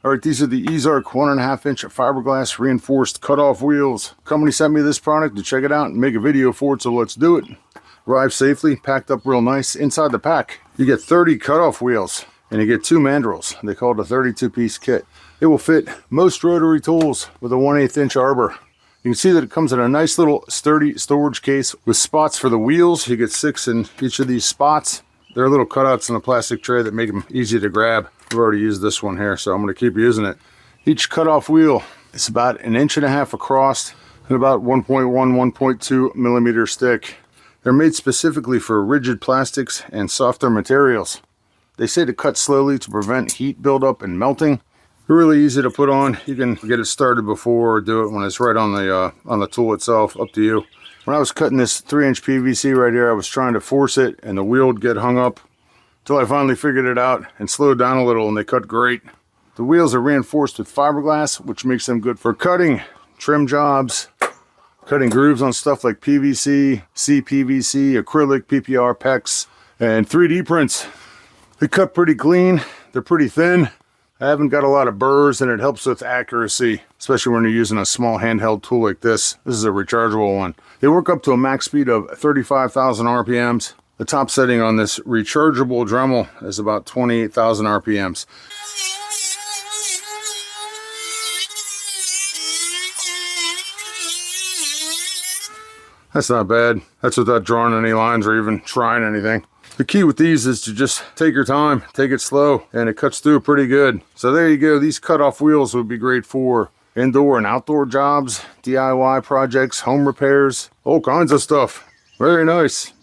All right, these are the EZARC 1.5 inch fiberglass reinforced cutoff wheels. Company sent me this product to check it out and make a video for it, so let's do it. Arrived safely, packed up real nice. Inside the pack, you get 30 cutoff wheels and you get 2 mandrels. They call it a 32-piece kit. It will fit most rotary tools with a 1/8 inch arbor. You can see that it comes in a nice little sturdy storage case with spots for the wheels. You get 6 in each of these spots. There are little cutouts in the plastic tray that make them easy to grab. I've already used this one here, so I'm going to keep using it. Each cutoff wheel is about 1.5 inches across and about 1.2 millimeters thick. They're made specifically for rigid plastics and softer materials. They say to cut slowly to prevent heat buildup and melting. They're really easy to put on. You can get it started before or do it when it's right on the tool itself. Up to you. When I was cutting this 3-inch PVC right here, I was trying to force it and the wheel would get hung up until I finally figured it out and slowed down a little, and they cut great. The wheels are reinforced with fiberglass, which makes them good for cutting, trim jobs, cutting grooves on stuff like PVC, CPVC, acrylic, PPR, PEX, and 3D prints. They cut pretty clean. They're pretty thin. I haven't got a lot of burrs, and it helps with accuracy, especially when you're using a small handheld tool like this. This is a rechargeable one. They work up to a max speed of 35,000 RPMs. The top setting on this rechargeable Dremel is about 28,000 RPMs. That's not bad. That's without drawing any lines or even trying anything. The key with these is to just take your time, take it slow, and it cuts through pretty good. So there you go. These cutoff wheels would be great for indoor and outdoor jobs, DIY projects, home repairs, all kinds of stuff. Very nice.